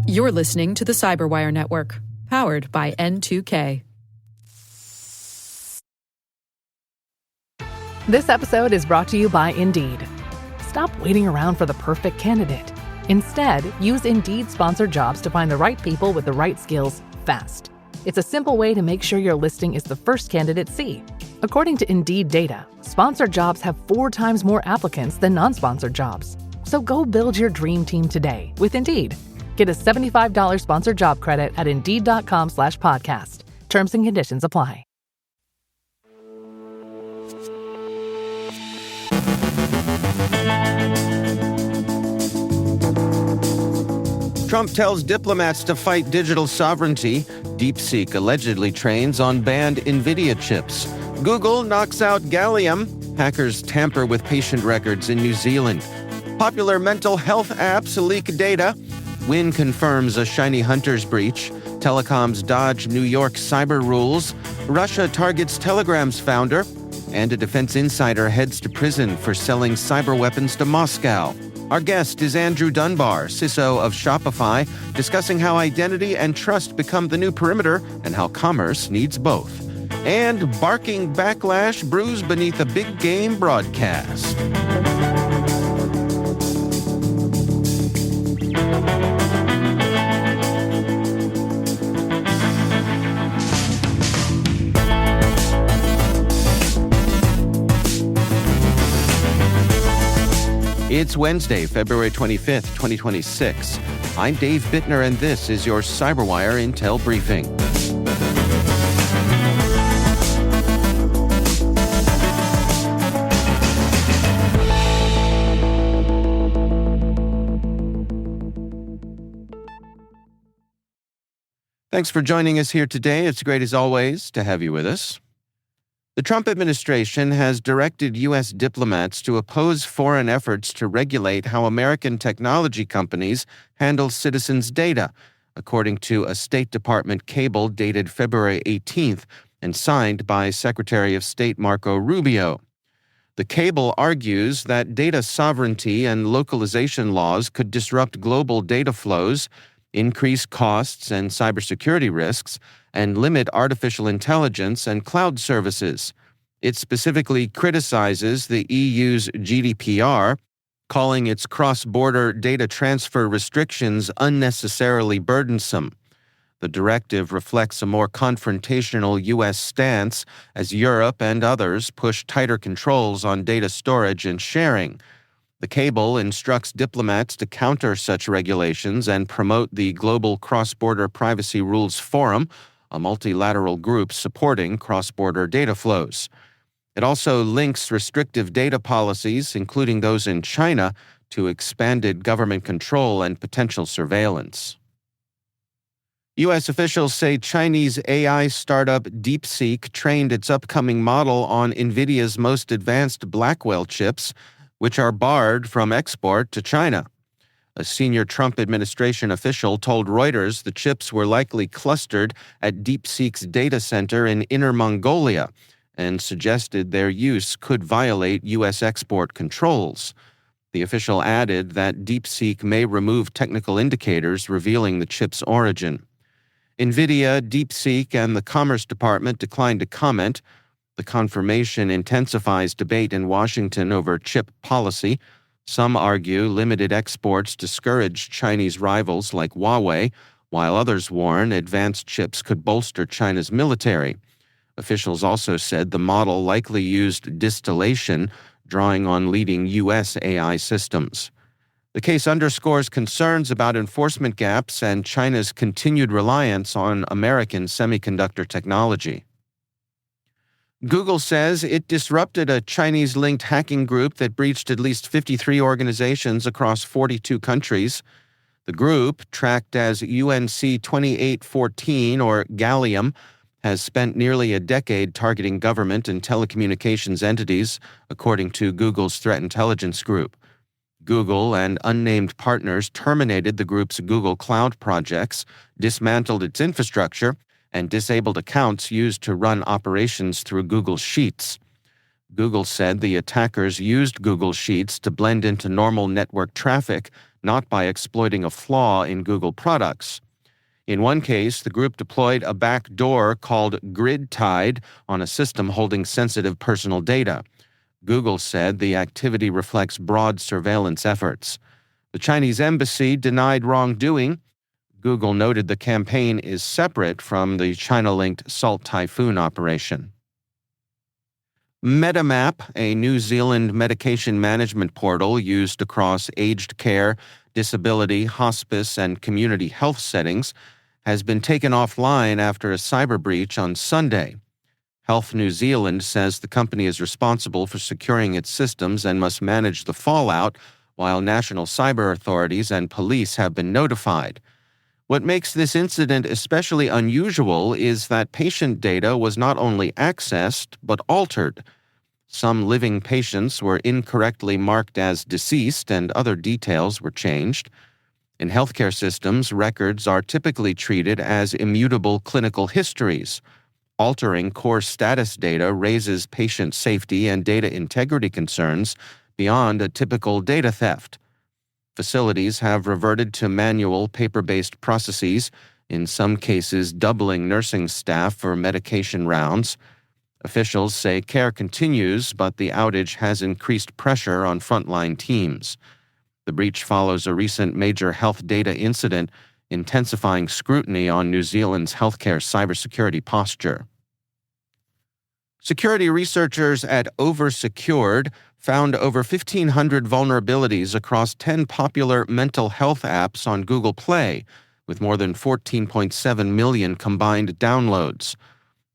You're listening to the CyberWire Network, powered by N2K. This episode is brought to you by Indeed. Stop waiting around for the perfect candidate. Instead, use Indeed sponsored jobs to find the right people with the right skills fast. It's a simple way to make sure your listing is the first candidates see. According to Indeed data, sponsored jobs have 4 times more applicants than non-sponsored jobs. So go build your dream team today with Indeed. Get a $75 sponsored job credit at Indeed.com/podcast. Terms and conditions apply. Trump tells diplomats to fight digital sovereignty. DeepSeek allegedly trains on banned NVIDIA chips. Google knocks out gallium. Hackers tamper with patient records in New Zealand. Popular mental health apps leak data. Wynn confirms a shiny hunters breach. Telecoms dodge New York cyber rules. Russia targets Telegram's founder. And a defense insider heads to prison for selling cyber weapons to Moscow. Our guest is Andrew Dunbar, CISO of Shopify, discussing how identity and trust become the new perimeter and how commerce needs both. And barking backlash brews beneath a big game broadcast. It's Wednesday, February 25th, 2026. I'm Dave Bittner, and this is your CyberWire Intel Briefing. Thanks for joining us here today. It's great, as always, to have you with us. The Trump administration has directed U.S. diplomats to oppose foreign efforts to regulate how American technology companies handle citizens' data, according to a State Department cable dated February 18th and signed by Secretary of State Marco Rubio. The cable argues that data sovereignty and localization laws could disrupt global data flows, increase costs and cybersecurity risks, and limit artificial intelligence and cloud services. It specifically criticizes the EU's GDPR, calling its cross-border data transfer restrictions unnecessarily burdensome. The directive reflects a more confrontational U.S. stance as Europe and others push tighter controls on data storage and sharing. The cable instructs diplomats to counter such regulations and promote the Global Cross-Border Privacy Rules Forum, a multilateral group supporting cross-border data flows. It also links restrictive data policies, including those in China, to expanded government control and potential surveillance. U.S. officials say Chinese AI startup DeepSeek trained its upcoming model on NVIDIA's most advanced Blackwell chips, which are barred from export to China. A senior Trump administration official told Reuters the chips were likely clustered at DeepSeek's data center in Inner Mongolia and suggested their use could violate U.S. export controls. The official added that DeepSeek may remove technical indicators revealing the chip's origin. NVIDIA, DeepSeek, and the Commerce Department declined to comment. The confirmation intensifies debate in Washington over chip policy. Some argue limited exports discourage Chinese rivals like Huawei, while others warn advanced chips could bolster China's military. Officials also said the model likely used distillation, drawing on leading U.S. AI systems. The case underscores concerns about enforcement gaps and China's continued reliance on American semiconductor technology. Google says it disrupted a Chinese-linked hacking group that breached at least 53 organizations across 42 countries. The group, tracked as UNC 2814 or Gallium, has spent nearly a decade targeting government and telecommunications entities, according to Google's threat intelligence group. Google and unnamed partners terminated the group's Google Cloud projects, dismantled its infrastructure, and disabled accounts used to run operations through Google Sheets. Google said the attackers used Google Sheets to blend into normal network traffic, not by exploiting a flaw in Google products. In one case, the group deployed a backdoor called GridTide on a system holding sensitive personal data. Google said the activity reflects broad surveillance efforts. The Chinese embassy denied wrongdoing. Google noted the campaign is separate from the China-linked Salt Typhoon operation. MetaMap, a New Zealand medication management portal used across aged care, disability, hospice, and community health settings, has been taken offline after a cyber breach on Sunday. Health New Zealand says the company is responsible for securing its systems and must manage the fallout, while national cyber authorities and police have been notified. What makes this incident especially unusual is that patient data was not only accessed, but altered. Some living patients were incorrectly marked as deceased, and other details were changed. In healthcare systems, records are typically treated as immutable clinical histories. Altering core status data raises patient safety and data integrity concerns beyond a typical data theft. Facilities have reverted to manual, paper-based processes, in some cases doubling nursing staff for medication rounds. Officials say care continues, but the outage has increased pressure on frontline teams. The breach follows a recent major health data incident, intensifying scrutiny on New Zealand's healthcare cybersecurity posture. Security researchers at Oversecured found over 1,500 vulnerabilities across 10 popular mental health apps on Google Play, with more than 14.7 million combined downloads.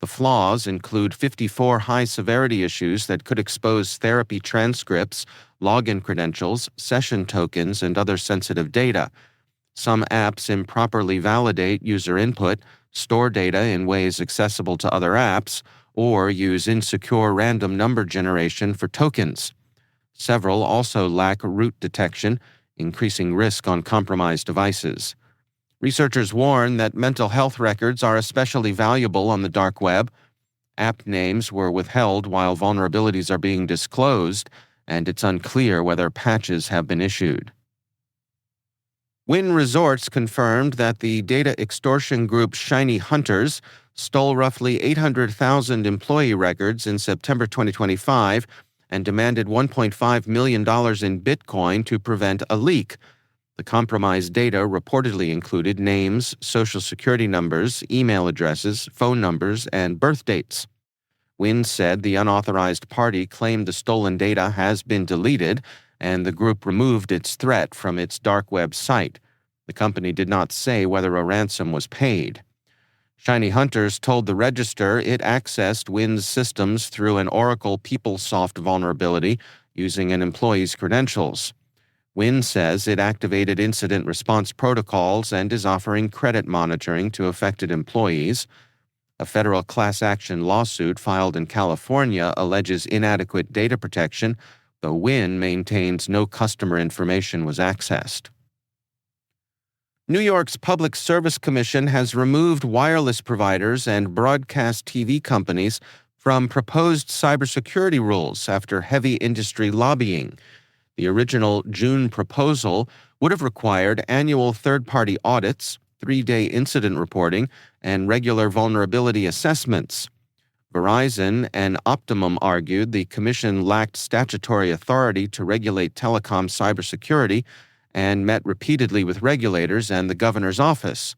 The flaws include 54 high-severity issues that could expose therapy transcripts, login credentials, session tokens, and other sensitive data. Some apps improperly validate user input, store data in ways accessible to other apps, or use insecure random number generation for tokens. Several also lack root detection, increasing risk on compromised devices. Researchers warn that mental health records are especially valuable on the dark web. App names were withheld while vulnerabilities are being disclosed, and it's unclear whether patches have been issued. Wynn Resorts confirmed that the data extortion group Shiny Hunters stole roughly 800,000 employee records in September 2025 and demanded $1.5 million in Bitcoin to prevent a leak. The compromised data reportedly included names, social security numbers, email addresses, phone numbers, and birth dates. Wynn said the unauthorized party claimed the stolen data has been deleted, and the group removed its threat from its dark web site. The company did not say whether a ransom was paid. Shiny Hunters told the Register it accessed Wynn's systems through an Oracle PeopleSoft vulnerability using an employee's credentials. Wynn says it activated incident response protocols and is offering credit monitoring to affected employees. A federal class action lawsuit filed in California alleges inadequate data protection, though Wynn maintains no customer information was accessed. New York's Public Service Commission has removed wireless providers and broadcast TV companies from proposed cybersecurity rules after heavy industry lobbying. The original June proposal would have required annual third-party audits, 3-day incident reporting, and regular vulnerability assessments. Verizon and Optimum argued the commission lacked statutory authority to regulate telecom cybersecurity and met repeatedly with regulators and the governor's office.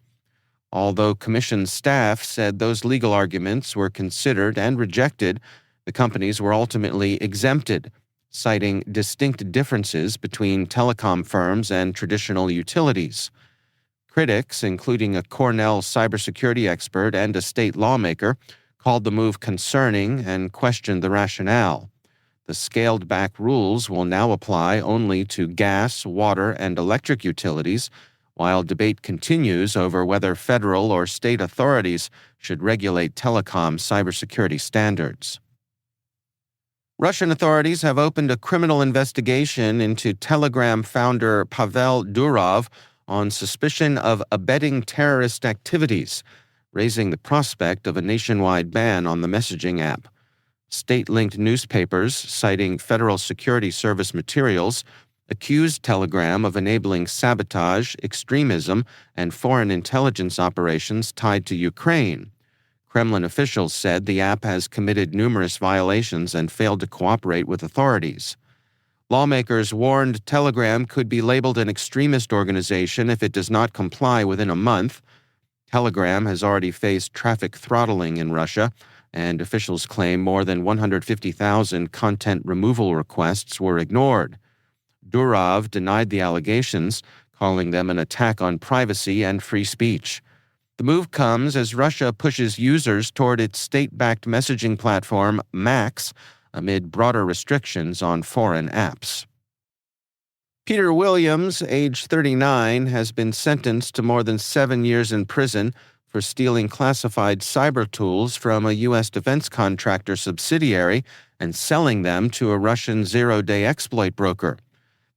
Although commission staff said those legal arguments were considered and rejected, the companies were ultimately exempted, citing distinct differences between telecom firms and traditional utilities. Critics, including a Cornell cybersecurity expert and a state lawmaker, called the move concerning and questioned the rationale. The scaled-back rules will now apply only to gas, water, and electric utilities, while debate continues over whether federal or state authorities should regulate telecom cybersecurity standards. Russian authorities have opened a criminal investigation into Telegram founder Pavel Durov on suspicion of abetting terrorist activities, raising the prospect of a nationwide ban on the messaging app. State-linked newspapers, citing Federal Security Service materials, accused Telegram of enabling sabotage, extremism, and foreign intelligence operations tied to Ukraine. Kremlin officials said the app has committed numerous violations and failed to cooperate with authorities. Lawmakers warned Telegram could be labeled an extremist organization if it does not comply within a month. Telegram has already faced traffic throttling in Russia, and officials claim more than 150,000 content removal requests were ignored. Durov denied the allegations, calling them an attack on privacy and free speech. The move comes as Russia pushes users toward its state-backed messaging platform, Max, amid broader restrictions on foreign apps. Peter Williams, age 39, has been sentenced to more than 7 years in prison for stealing classified cyber tools from a U.S. defense contractor subsidiary and selling them to a Russian zero-day exploit broker.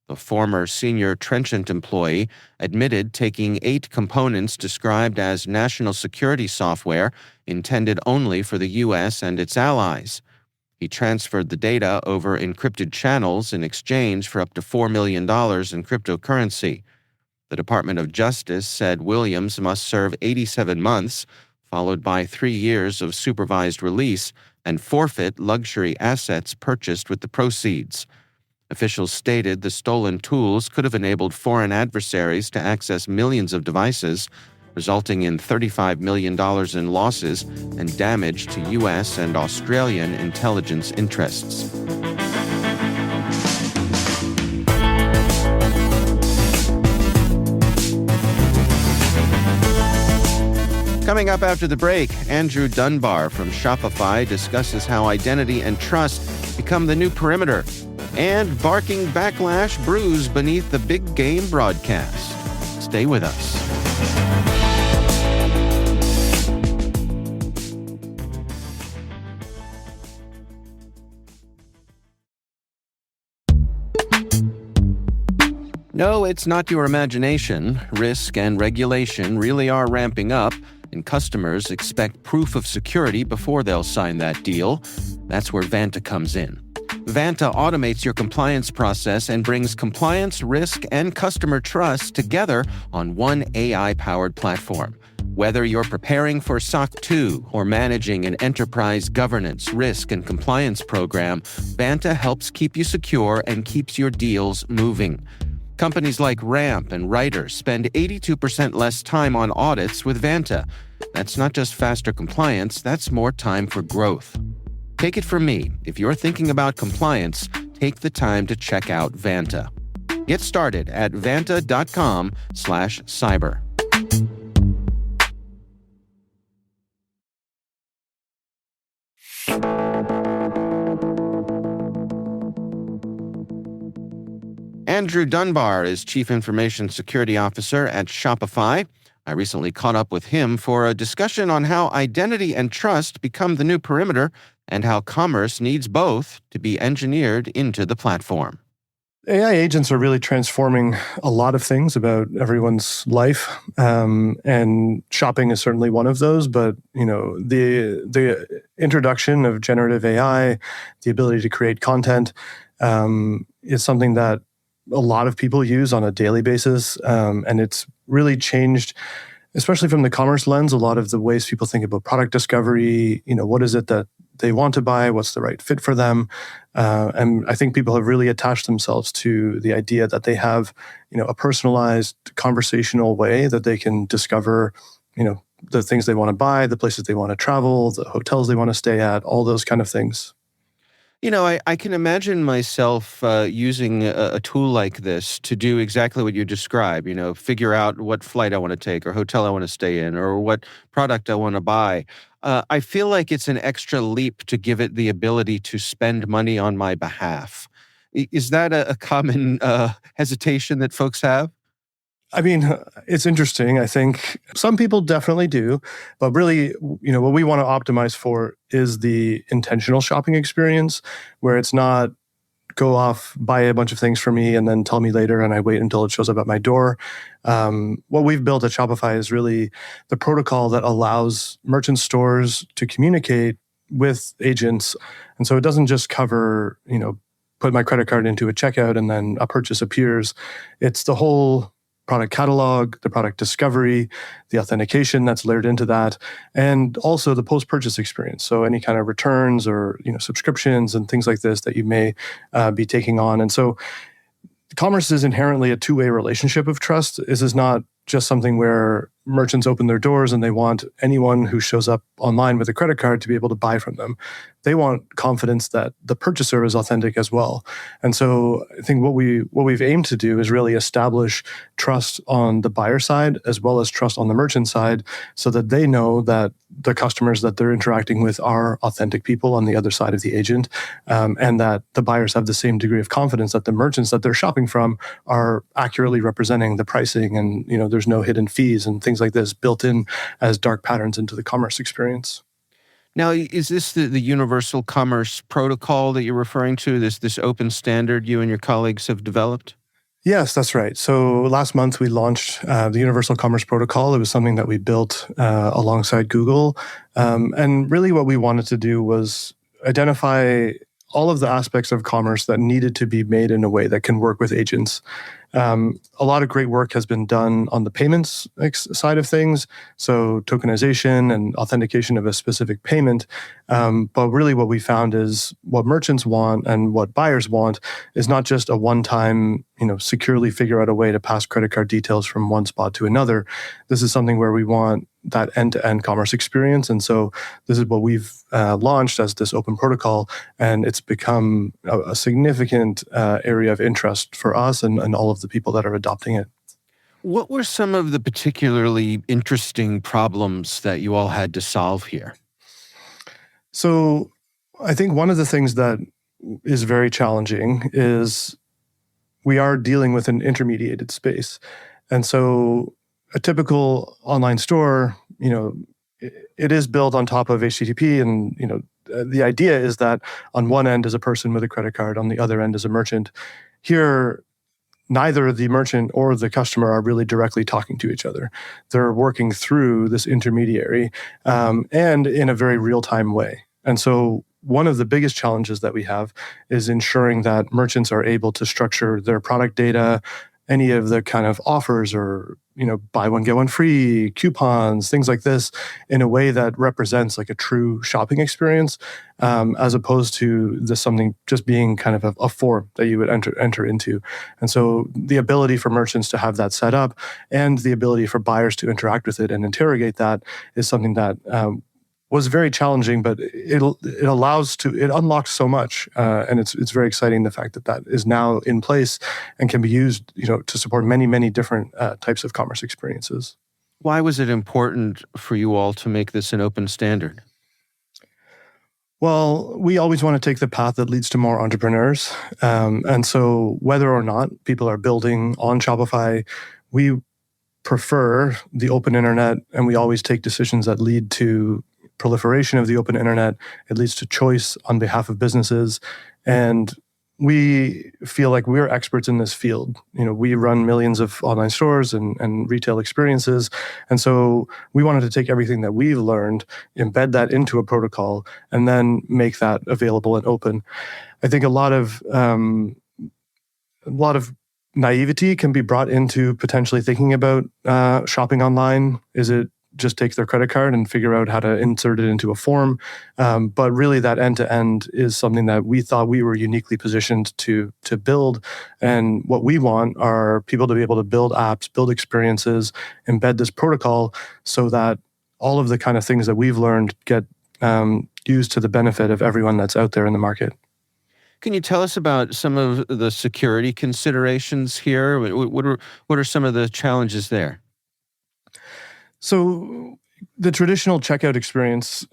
The former senior Trenchant employee admitted taking 8 components described as national security software intended only for the U.S. and its allies. He transferred the data over encrypted channels in exchange for up to $4 million in cryptocurrency. The Department of Justice said Williams must serve 87 months, followed by 3 years of supervised release, and forfeit luxury assets purchased with the proceeds. Officials stated the stolen tools could have enabled foreign adversaries to access millions of devices, resulting in $35 million in losses and damage to U.S. and Australian intelligence interests. Coming up after the break, Andrew Dunbar from Shopify discusses how identity and trust become the new perimeter, and barking backlash brews beneath the big game broadcast. Stay with us. No, it's not your imagination. Risk and regulation really are ramping up, and customers expect proof of security before they'll sign that deal. That's where Vanta comes in. Vanta automates your compliance process and brings compliance, risk, and customer trust together on one AI-powered platform. Whether you're preparing for SOC 2 or managing an enterprise governance, risk, and compliance program, Vanta helps keep you secure and keeps your deals moving. Companies like Ramp and Ryder spend 82% less time on audits with Vanta. That's not just faster compliance, that's more time for growth. Take it from me, if you're thinking about compliance, take the time to check out Vanta. Get started at vanta.com/cyber. Andrew Dunbar is Chief Information Security Officer at Shopify. I recently caught up with him for a discussion on how identity and trust become the new perimeter and how commerce needs both to be engineered into the platform. AI agents are really transforming a lot of things about everyone's life, and shopping is certainly one of those. But the introduction of generative AI, the ability to create content, is something that a lot of people use on a daily basis, and it's really changed, especially from the commerce lens, a lot of the ways people think about product discovery. What is it that they want to buy? What's the right fit for them? And I think people have really attached themselves to the idea that they have, a personalized conversational way that they can discover, the things they want to buy, the places they want to travel, the hotels they want to stay at, all those kind of things. I can imagine myself using a tool like this to do exactly what you describe, figure out what flight I want to take or hotel I want to stay in or what product I want to buy. I feel like it's an extra leap to give it the ability to spend money on my behalf. Is that a common hesitation that folks have? I mean, it's interesting. I think some people definitely do, but really, what we want to optimize for is the intentional shopping experience, where it's not go off, buy a bunch of things for me, and then tell me later, and I wait until it shows up at my door. What we've built at Shopify is really the protocol that allows merchant stores to communicate with agents. And so it doesn't just cover, put my credit card into a checkout and then a purchase appears. It's the whole product catalog, the product discovery, the authentication that's layered into that, and also the post-purchase experience. So any kind of returns or subscriptions and things like this that you may be taking on. And so commerce is inherently a two-way relationship of trust. This is not just something where merchants open their doors and they want anyone who shows up online with a credit card to be able to buy from them. They want confidence that the purchaser is authentic as well. And so I think what we've aimed to do is really establish trust on the buyer side as well as trust on the merchant side, so that they know that the customers that they're interacting with are authentic people on the other side of the agent, and that the buyers have the same degree of confidence that the merchants that they're shopping from are accurately representing the pricing, and there's no hidden fees and things like this built in as dark patterns into the commerce experience. Now, is this the universal commerce protocol that you're referring to, this open standard you and your colleagues have developed? Yes, that's right. So last month we launched the Universal Commerce Protocol. It was something that we built alongside Google. And really what we wanted to do was identify all of the aspects of commerce that needed to be made in a way that can work with agents. A lot of great work has been done on the payments side of things, so tokenization and authentication of a specific payment. But really what we found is what merchants want and what buyers want is not just a one-time, securely figure out a way to pass credit card details from one spot to another. This is something where we want that end-to-end commerce experience. And so this is what we've launched as this open protocol, and it's become a significant area of interest for us and all of the people that are adopting it. What were some of the particularly interesting problems that you all had to solve here? So I think one of the things that is very challenging is we are dealing with an intermediated space. And so a typical online store, it is built on top of HTTP, and the idea is that on one end is a person with a credit card, on the other end is a merchant. Here, neither the merchant or the customer are really directly talking to each other. They're working through this intermediary, and in a very real-time way. And so one of the biggest challenges that we have is ensuring that merchants are able to structure their product data, any of the kind of offers or buy one, get one free, coupons, things like this, in a way that represents like a true shopping experience, as opposed to something just being kind of a form that you would enter into. And so the ability for merchants to have that set up and the ability for buyers to interact with it and interrogate that is something that was very challenging, but it unlocks so much, and it's very exciting the fact that is now in place and can be used, to support many different types of commerce experiences. Why was it important for you all to make this an open standard? Well, we always want to take the path that leads to more entrepreneurs, and so whether or not people are building on Shopify, we prefer the open internet, and we always take decisions that lead to proliferation of the open internet. It leads to choice on behalf of businesses. And we feel like we're experts in this field. We run millions of online stores and retail experiences. And so we wanted to take everything that we've learned, embed that into a protocol, and then make that available and open. I think a lot of naivety can be brought into potentially thinking about shopping online. Is it just take their credit card and figure out how to insert it into a form? But really that end-to-end is something that we thought we were uniquely positioned to build. And what we want are people to be able to build apps, build experiences, embed this protocol so that all of the kind of things that we've learned get used to the benefit of everyone that's out there in the market. Can you tell us about some of the security considerations here? What are some of the challenges there? So the traditional checkout experience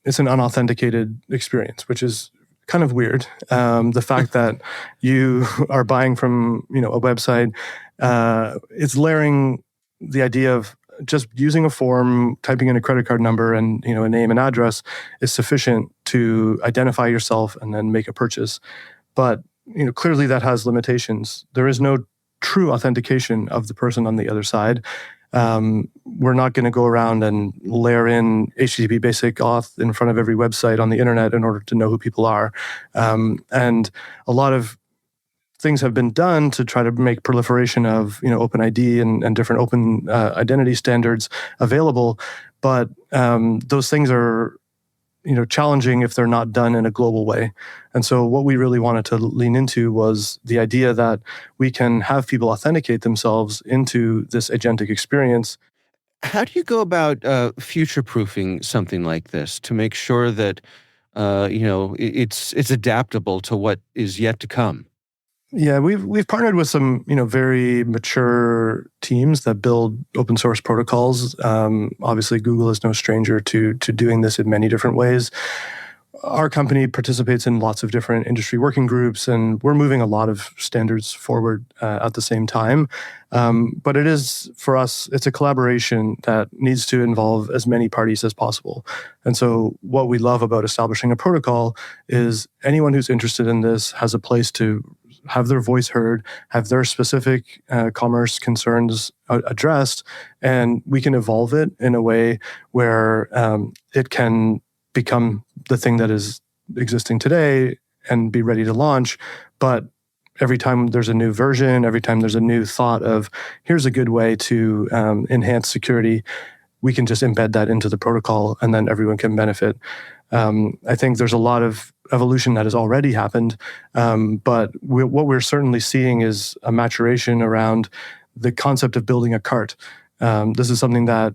is an unauthenticated experience, which is kind of weird. The fact that you are buying from a website, it's layering the idea of just using a form, typing in a credit card number and a name and address is sufficient to identify yourself and then make a purchase. But clearly that has limitations. There is no true authentication of the person on the other side. We're not going to go around and layer in HTTP basic auth in front of every website on the internet in order to know who people are. And a lot of things have been done to try to make proliferation of OpenID and different open identity standards available, but those things are challenging if they're not done in a global way. And so what we really wanted to lean into was the idea that we can have people authenticate themselves into this agentic experience. How do you go about future-proofing something like this to make sure that it's adaptable to what is yet to come? Yeah, we've partnered with some very mature teams that build open source protocols. Obviously, Google is no stranger to doing this in many different ways. Our company participates in lots of different industry working groups, and we're moving a lot of standards forward at the same time. But it is, for us, it's a collaboration that needs to involve as many parties as possible. And so what we love about establishing a protocol is anyone who's interested in this has a place to have their voice heard, have their specific commerce concerns addressed, and we can evolve it in a way where it can become the thing that is existing today and be ready to launch. But every time there's a new version, every time there's a new thought of here's a good way to enhance security, we can just embed that into the protocol and then everyone can benefit. I think there's a lot of evolution that has already happened, but what we're certainly seeing is a maturation around the concept of building a cart. This is something that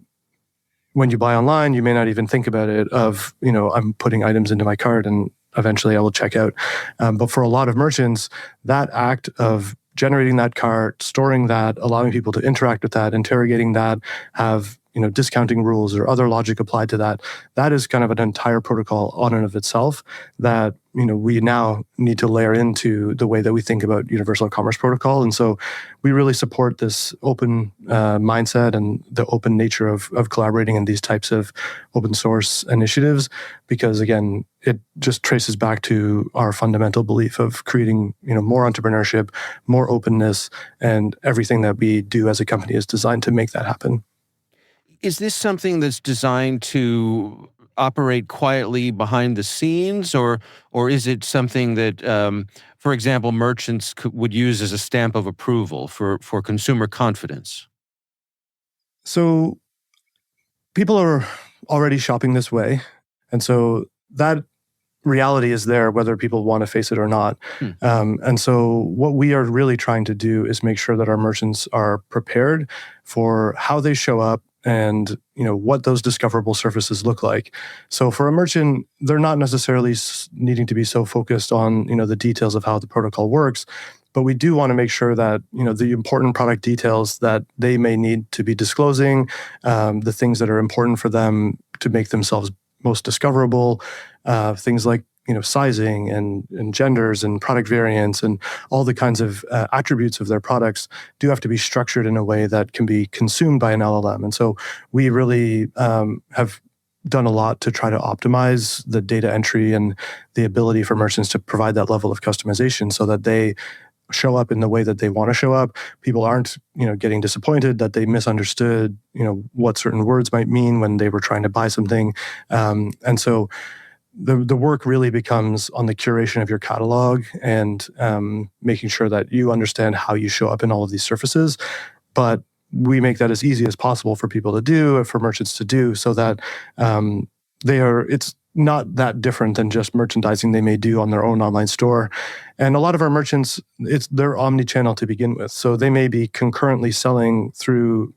when you buy online, you may not even think about it of, I'm putting items into my cart and eventually I will check out. But for a lot of merchants, that act of generating that cart, storing that, allowing people to interact with that, interrogating that, have discounting rules or other logic applied to that, that is kind of an entire protocol on and of itself that we now need to layer into the way that we think about universal commerce protocol. And so we really support this open mindset and the open nature of collaborating in these types of open source initiatives, because again, it just traces back to our fundamental belief of creating more entrepreneurship, more openness, and everything that we do as a company is designed to make that happen. Is this something that's designed to operate quietly behind the scenes, or is it something that, for example, merchants would use as a stamp of approval for consumer confidence? So people are already shopping this way, and so that reality is there whether people want to face it or not. And so what we are really trying to do is make sure that our merchants are prepared for how they show up and what those discoverable surfaces look like. So for a merchant, they're not necessarily needing to be so focused on the details of how the protocol works, but we do want to make sure that the important product details that they may need to be disclosing, the things that are important for them to make themselves most discoverable, things like sizing and genders and product variants and all the kinds of attributes of their products do have to be structured in a way that can be consumed by an LLM. And so we really have done a lot to try to optimize the data entry and the ability for merchants to provide that level of customization so that they show up in the way that they want to show up. People aren't, getting disappointed that they misunderstood, what certain words might mean when they were trying to buy something. And so the work really becomes on the curation of your catalog and making sure that you understand how you show up in all of these surfaces. But we make that as easy as possible for people to do, for merchants to do, so that it's not that different than just merchandising they may do on their own online store. And a lot of our merchants, they're omni-channel to begin with. So they may be concurrently selling through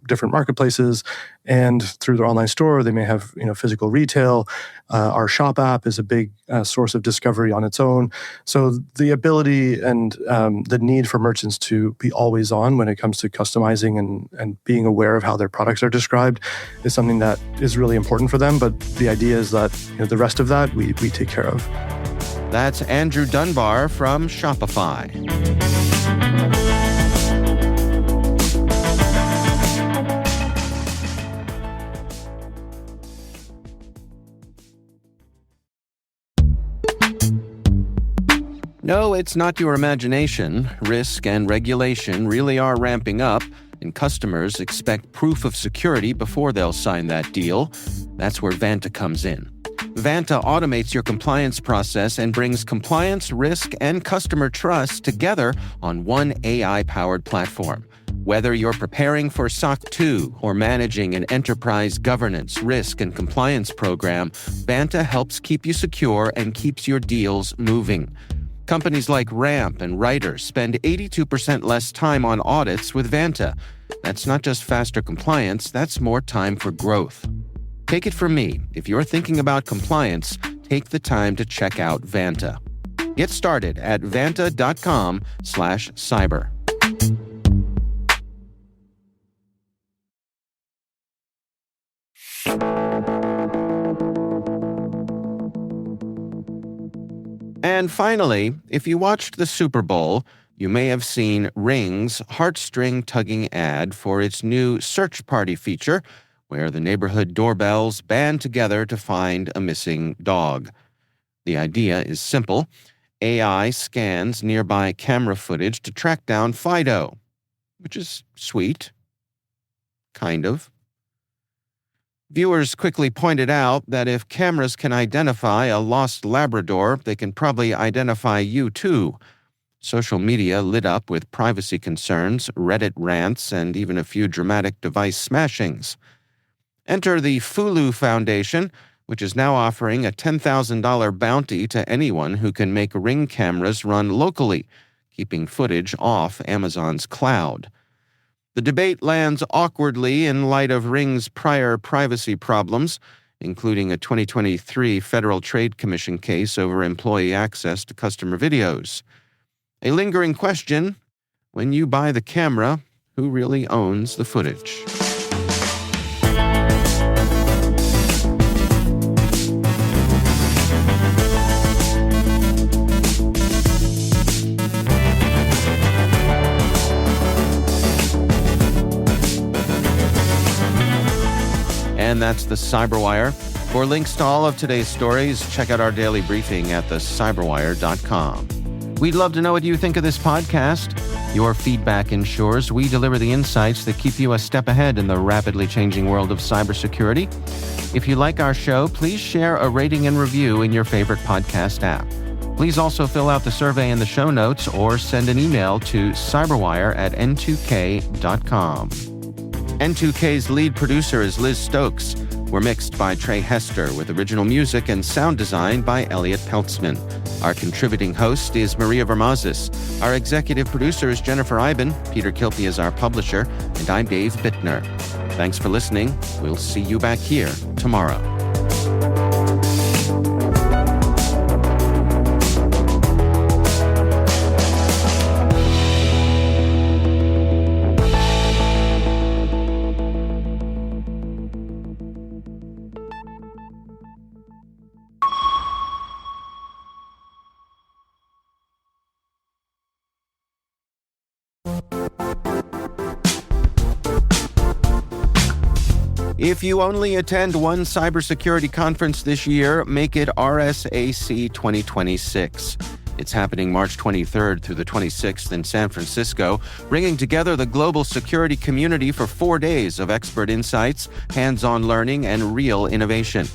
different marketplaces and through their online store. They may have physical retail. Our shop app is a big source of discovery on its own. So the ability and the need for merchants to be always on when it comes to customizing and being aware of how their products are described is something that is really important for them. But the idea is that the rest of that we take care of. That's Andrew Dunbar from Shopify. No, it's not your imagination. Risk and regulation really are ramping up, and customers expect proof of security before they'll sign that deal. That's where Vanta comes in. Vanta automates your compliance process and brings compliance, risk, and customer trust together on one AI-powered platform. Whether you're preparing for SOC 2 or managing an enterprise governance, risk, and compliance program, Vanta helps keep you secure and keeps your deals moving. Companies like Ramp and Ryder spend 82% less time on audits with Vanta. That's not just faster compliance, that's more time for growth. Take it from me, if you're thinking about compliance, take the time to check out Vanta. Get started at vanta.com/cyber. And finally, if you watched the Super Bowl, you may have seen Ring's heartstring-tugging ad for its new search party feature, where the neighborhood doorbells band together to find a missing dog. The idea is simple. AI scans nearby camera footage to track down Fido, which is sweet. Kind of. Viewers quickly pointed out that if cameras can identify a lost Labrador, they can probably identify you too. Social media lit up with privacy concerns, Reddit rants, and even a few dramatic device smashings. Enter the Fulu Foundation, which is now offering a $10,000 bounty to anyone who can make Ring cameras run locally, keeping footage off Amazon's cloud. The debate lands awkwardly in light of Ring's prior privacy problems, including a 2023 Federal Trade Commission case over employee access to customer videos. A lingering question: when you buy the camera, who really owns the footage? And that's the CyberWire. For links to all of today's stories, check out our daily briefing at thecyberwire.com. We'd love to know what you think of this podcast. Your feedback ensures we deliver the insights that keep you a step ahead in the rapidly changing world of cybersecurity. If you like our show, please share a rating and review in your favorite podcast app. Please also fill out the survey in the show notes or send an email to cyberwire@n2k.com. N2K's lead producer is Liz Stokes. We're mixed by Trey Hester with original music and sound design by Elliot Peltzman. Our contributing host is Maria Vermazis. Our executive producer is Jennifer Iben. Peter Kilpie is our publisher, and I'm Dave Bittner. Thanks for listening. We'll see you back here tomorrow. If you only attend one cybersecurity conference this year, make it RSAC 2026. It's happening March 23rd through the 26th in San Francisco, bringing together the global security community for 4 days of expert insights, hands-on learning, and real innovation.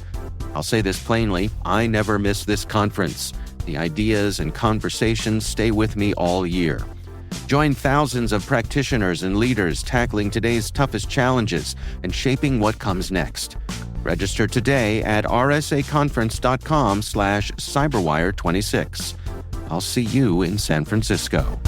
I'll say this plainly, I never miss this conference. The ideas and conversations stay with me all year. Join thousands of practitioners and leaders tackling today's toughest challenges and shaping what comes next. Register today at rsaconference.com/cyberwire26. I'll see you in San Francisco.